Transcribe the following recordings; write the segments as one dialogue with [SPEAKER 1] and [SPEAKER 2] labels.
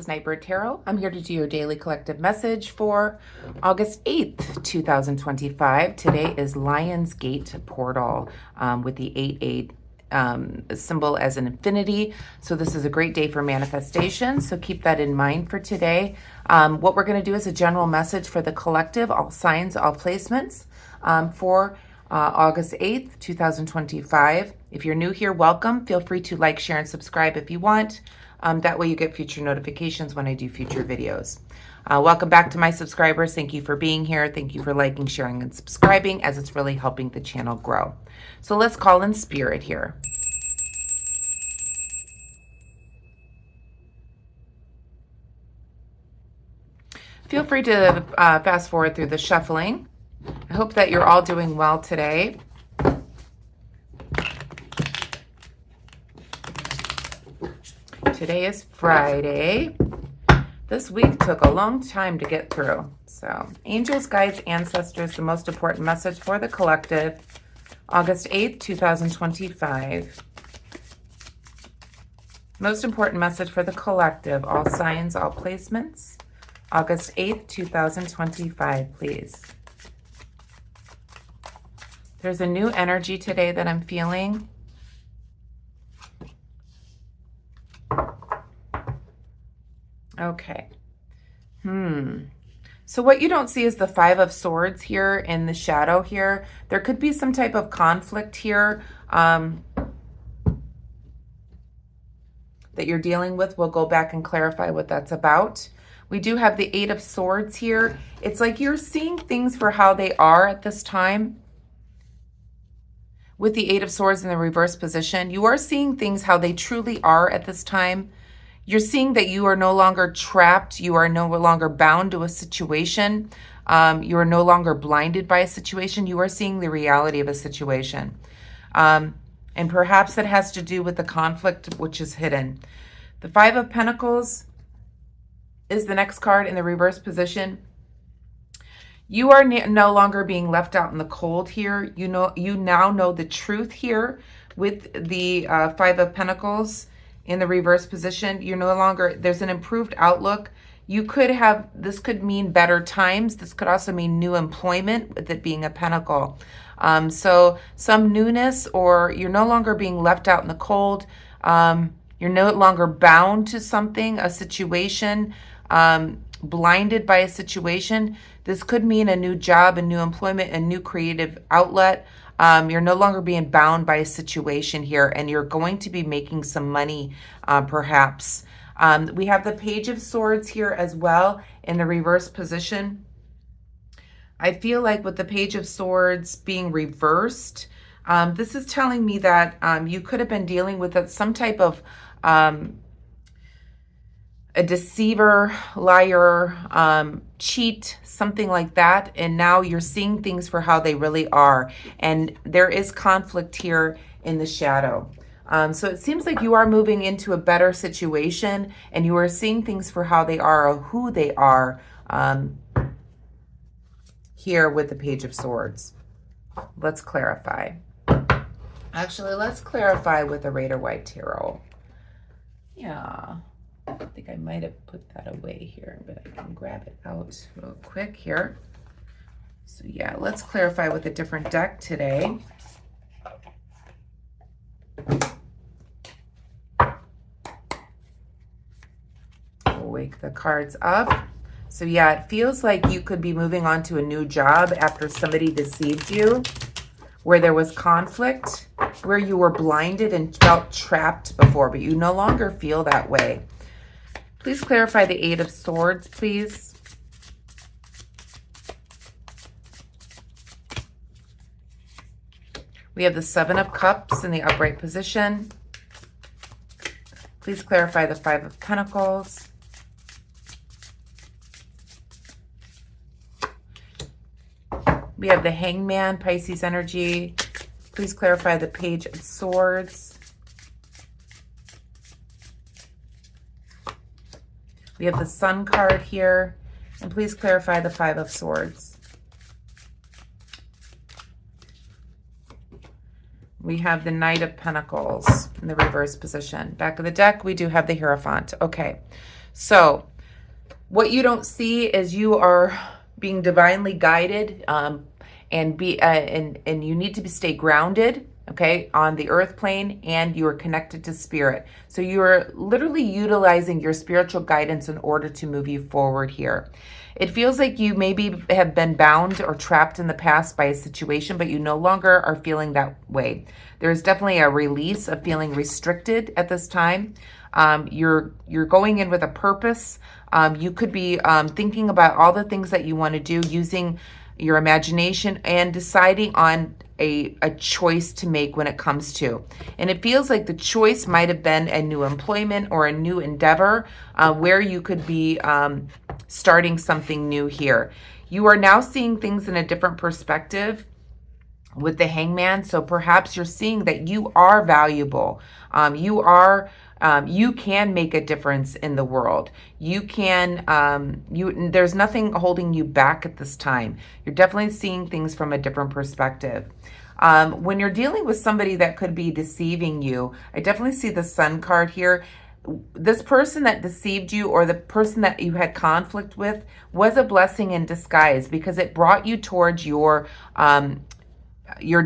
[SPEAKER 1] is Nightbird Tarot. I'm here to do your daily collective message for August 8th, 2025. Today is Lion's Gate Portal with the 8-8 symbol as an infinity. So this is a great day for manifestation. So keep that in mind for today. What we're going to do is a general message for the collective, all signs, all placements for August 8th, 2025. If you're new here, welcome. Feel free to like, share, and subscribe if you want. That way you get future notifications when I do future videos. Welcome back to my subscribers. Thank you for being here. Thank you for liking, sharing, and subscribing, as it's really helping the channel grow. So let's call in spirit here. Feel free to fast forward through the shuffling. I hope that you're all doing well today. Today is Friday. This week took a long time to get through. So, angels, guides, ancestors, the most important message for the collective, August 8th, 2025. Most important message for the collective, all signs, all placements, August 8th, 2025, please. There's a new energy today that I'm feeling. Okay. So what you don't see is the Five of Swords here in the shadow here. There could be some type of conflict here that you're dealing with. We'll go back and clarify what that's about. We do have the Eight of Swords here. It's like you're seeing things for how they are at this time. With the Eight of Swords in the reverse position, you are seeing things how they truly are at this time. You're seeing that you are no longer trapped. You are no longer bound to a situation. You are no longer blinded by a situation. You are seeing the reality of a situation. And perhaps that has to do with the conflict which is hidden. The Five of Pentacles is the next card in the reverse position. You are no longer being left out in the cold here. You now know the truth here with the Five of Pentacles in the reverse position. You're no longer, there's an improved outlook. You could have, this could mean better times. This could also mean new employment with it being a pentacle. So some newness, or you're no longer being left out in the cold. You're no longer bound to something, a situation, blinded by a situation. This could mean a new job, a new employment, a new creative outlet. You're no longer being bound by a situation here, and you're going to be making some money, perhaps. We have the Page of Swords here as well in the reverse position. I feel like with the Page of Swords being reversed, this is telling me that you could have been dealing with some type of a deceiver, liar, cheat, something like that. And now you're seeing things for how they really are. And there is conflict here in the shadow. So it seems like you are moving into a better situation, and you are seeing things for how they are, or who they are, here with the Page of Swords. Let's clarify. Actually, let's clarify with the Rider-Waite Tarot. Yeah. I think I might have put that away here, but I can grab it out real quick here. So yeah, let's clarify with a different deck today. We'll wake the cards up. So yeah, it feels like you could be moving on to a new job after somebody deceived you, where there was conflict, where you were blinded and felt trapped before, but you no longer feel that way. Please clarify the Eight of Swords, please. We have the Seven of Cups in the upright position. Please clarify the Five of Pentacles. We have the Hangman, Pisces energy. Please clarify the Page of Swords. We have the Sun card here, and please clarify the Five of Swords. We have the Knight of Pentacles in the reverse position. Back of the deck, we do have the Hierophant. Okay, So what you don't see is you are being divinely guided, and you need to stay grounded, okay, on the earth plane, and you are connected to spirit. So you are literally utilizing your spiritual guidance in order to move you forward here. It feels like you maybe have been bound or trapped in the past by a situation, but you no longer are feeling that way. There's definitely a release of feeling restricted at this time. You're going in with a purpose. You could be thinking about all the things that you want to do, using your imagination and deciding on a choice to make when it comes to. And it feels like the choice might have been a new employment or a new endeavor, where you could be starting something new here. You are now seeing things in a different perspective with the Hangman. So perhaps you're seeing that you are valuable. You can make a difference in the world. You can, there's nothing holding you back at this time. You're definitely seeing things from a different perspective. When you're dealing with somebody that could be deceiving you, I definitely see the Sun card here. This person that deceived you, or the person that you had conflict with, was a blessing in disguise, because it brought you towards your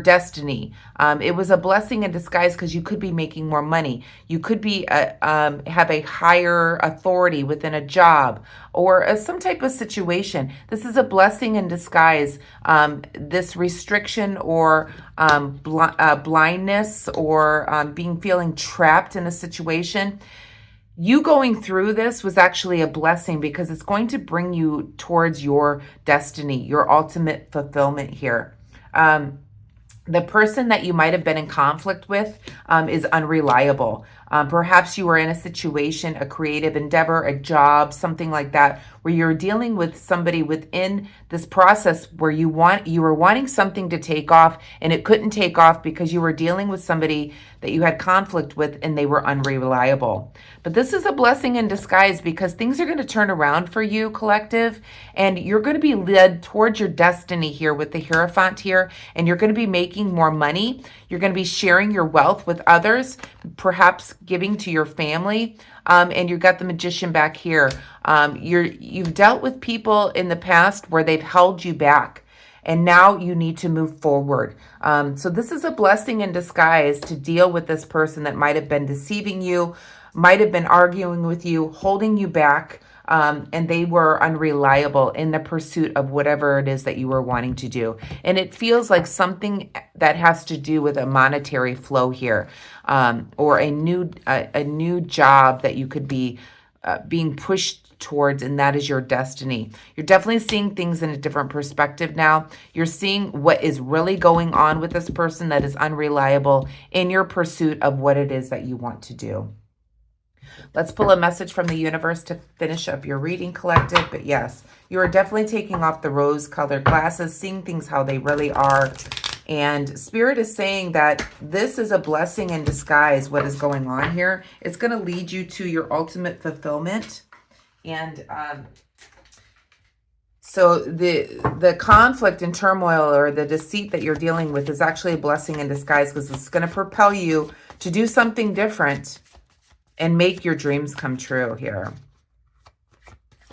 [SPEAKER 1] destiny. It was a blessing in disguise because you could be making more money. You could be have a higher authority within a job, or some type of situation. This is a blessing in disguise. This restriction or blindness, or feeling trapped in a situation. You going through this was actually a blessing, because it's going to bring you towards your destiny, your ultimate fulfillment here. The person that you might have been in conflict with is unreliable. Perhaps you were in a situation, a creative endeavor, a job, something like that, where you're dealing with somebody within this process where you were wanting something to take off, and it couldn't take off because you were dealing with somebody that you had conflict with and they were unreliable. But this is a blessing in disguise, because things are going to turn around for you, collective, and you're going to be led towards your destiny here with the Hierophant here, and you're going to be making more money. You're going to be sharing your wealth with others, perhaps giving to your family. And you've got the Magician back here. You've dealt with people in the past where they've held you back, and now you need to move forward. So this is a blessing in disguise to deal with this person that might have been deceiving you, might have been arguing with you, holding you back, and they were unreliable in the pursuit of whatever it is that you were wanting to do. And it feels like something that has to do with a monetary flow here, or a new job that you could be being pushed towards, and that is your destiny. You're definitely seeing things in a different perspective now. You're seeing what is really going on with this person that is unreliable in your pursuit of what it is that you want to do. Let's pull a message from the universe to finish up your reading, collective. But yes, you are definitely taking off the rose-colored glasses, seeing things how they really are. And Spirit is saying that this is a blessing in disguise, what is going on here. It's going to lead you to your ultimate fulfillment. And so the conflict and turmoil, or the deceit that you're dealing with, is actually a blessing in disguise, because it's going to propel you to do something different and make your dreams come true here.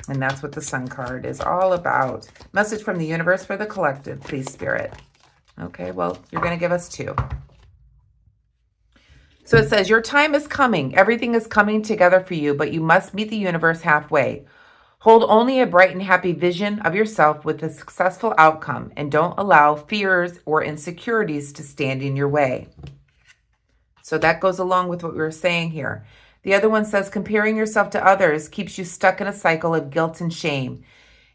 [SPEAKER 1] And that's what the Sun card is all about. Message from the universe for the collective, please, Spirit. Okay, well, you're going to give us 2. So it says, your time is coming. Everything is coming together for you, but you must meet the universe halfway. Hold only a bright and happy vision of yourself with a successful outcome, and don't allow fears or insecurities to stand in your way. So that goes along with what we were saying here. The other one says, comparing yourself to others keeps you stuck in a cycle of guilt and shame,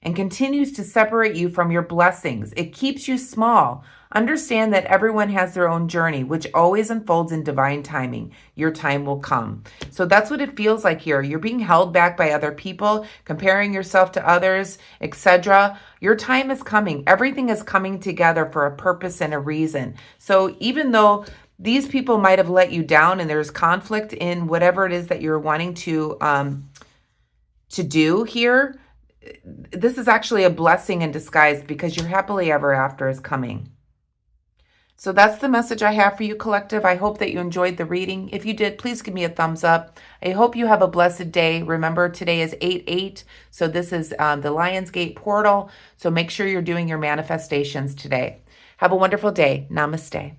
[SPEAKER 1] and continues to separate you from your blessings. It keeps you small. Understand that everyone has their own journey, which always unfolds in divine timing. Your time will come. So that's what it feels like here. You're being held back by other people, comparing yourself to others, etc. Your time is coming. Everything is coming together for a purpose and a reason. So even though these people might have let you down, and there's conflict in whatever it is that you're wanting to do here, this is actually a blessing in disguise, because your happily ever after is coming. So that's the message I have for you, collective. I hope that you enjoyed the reading. If you did, please give me a thumbs up. I hope you have a blessed day. Remember, today is 8/8, so this is the Lionsgate portal. So make sure you're doing your manifestations today. Have a wonderful day. Namaste.